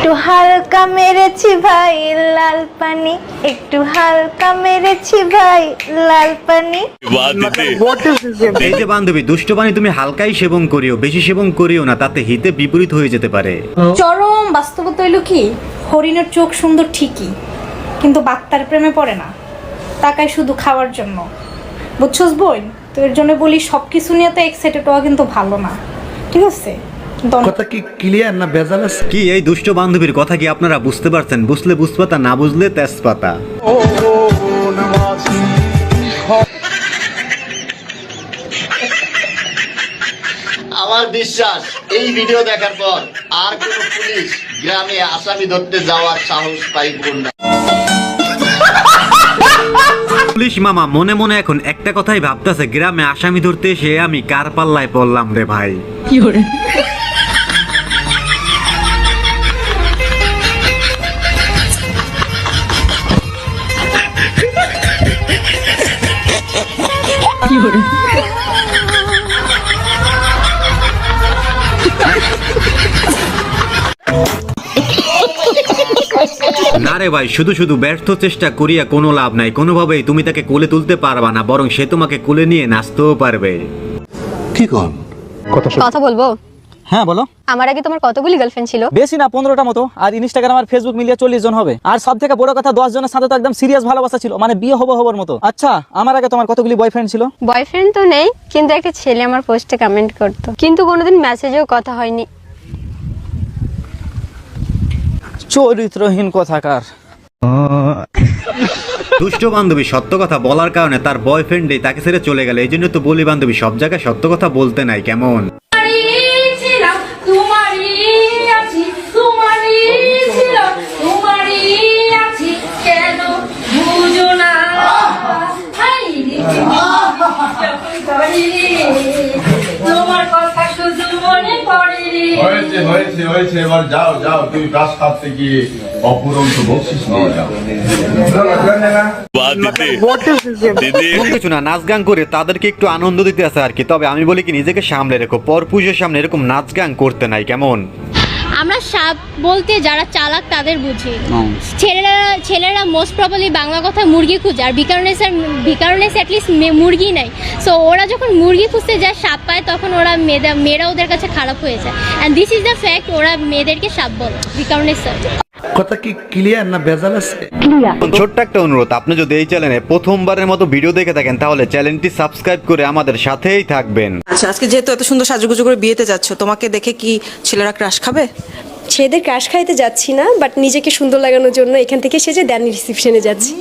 একটু হালকা মেরেছি ভাই লাল পানি, একটু হালকা মেরেছি ভাই লাল পানি। এই যে বান্ধবী, দুষ্ট পানি তুমি হালকাই সেবন করিও, বেশি সেবন করিও না, তাতে হিতে বিপরীত হয়ে যেতে পারে। চরম বাস্তবতা হইল কি, হরিণের চোখ সুন্দর ঠিকই, কিন্তু বাক্তার প্রেমে পড়ে না, তাকায় শুধু খাওয়ার জন্য। বুঝছস বোন? তো এর জন্য বলি সবকিছু নিয়ে তো এক্সাইটেড হওয়া কিন্তু ভালো না, ঠিক আছে? কথা কি ক্লিয়ার না ভেজাল আছে? কি এই দুষ্ট বান্ধবীর কথা কি আপনারা বুঝতে পারছেন? বুঝলে বুঝপাতা, না বুঝলে তেজপাতা। আমার বিশ্বাস এই ভিডিও দেখার পর আর কোন পুলিশ গ্রামে আসামি ধরতে যাওয়ার সাহস পাইব না। পুলিশ মামা মনে মনে এখন একটা কথাই ভাবতেছে, গ্রামে আসামি ধরতে এসে আমি কার পাল্লায় পড়লাম রে ভাই। না রে ভাই, শুধু শুধু ব্যর্থ চেষ্টা করিয়া কোনো লাভ নাই। কোনোভাবেই তুমি তাকে কোলে তুলতে পারবা না, বরং সে তোমাকে কোলে নিয়ে নাচতেও পারবে। কি কোন কথা বলবো? হ্যাঁ বলো। আমার আগে তোমার কতগুলি গার্লফ্রেন্ড ছিল? বেশি না, 15টা মতো। আর ইনস্টাগ্রাম আর ফেসবুক মিলিয়ে 40 জন হবে। আর সব থেকে বড় কথা, 10 জনের সাথে তো একদম সিরিয়াস ভালোবাসা ছিল, মানে বিয়ে হবার মতো। আচ্ছা, আমার আগে তোমার কতগুলি বয়ফ্রেন্ড ছিল? বয়ফ্রেন্ড তো নেই, কিন্তু একটা ছেলে আমার পোস্টে কমেন্ট করতো, কিন্তু কোনোদিন মেসেজেও কথা হয়নি। চরিত্রহীন কথাকার। দুষ্ট বান্ধবী সত্য কথা বলার কারণে তার বয়ফ্রেন্ডই তাকে ছেড়ে চলে গেল। এই জন্য তো বলি বান্ধবী, সব জায়গায় সত্য কথা বলতে নাই, কেমন? হয়েছে এবার যাও যাও, তুমি কাজ খাতে গিয়ে অপুরন্ত বকশিস নিয়ে যাও। কিছু না, নাচ গান করে তাদেরকে একটু আনন্দ দিতে আছে আর কি। তবে আমি বলি কি, নিজেকে সামলে রেখো, পরপুরুষের সামনে এরকম নাচ গান করতে নাই, কেমন? আমরা সাপ বলতে যারা চালাক তাদের বুঝি। ছেলেরা মোস্ট প্রবাবলি বাংলা কথা মুরগি খুঁজে, আর বিকারণে অ্যাটলিস্ট মুরগি নাই। সো ওরা যখন মুরগি খুঁজতে যায়, সাপ পায়, তখন ওরা মেয়েরা ওদের কাছে খারাপ হয়ে যায়। And this is the fact, ওরা মেয়েদেরকে সাপ বলে বিকারণে। কথা কি ক্লিয়ার না ভেজাল আছে? ছোট্ট একটা অনুরোধ, আপনি যদি এই চ্যানেলে প্রথমবারের মতো ভিডিও দেখে থাকেন, তাহলে চ্যানেলটি সাবস্ক্রাইব করে আমাদের সাথেই থাকবেন। আচ্ছা, আজকে যেহেতু এত সুন্দর সাজুগুজু করে বিয়েতে যাচ্ছ, তোমাকে দেখে কি ছেলেরা ক্রাশ খাবে? ছেলেদের ক্রাশ খাইতে যাচ্ছি না, বাট নিজেকে সুন্দর লাগানোর জন্য এখান থেকে সেজে দেন রিসেপশনে যাচ্ছি।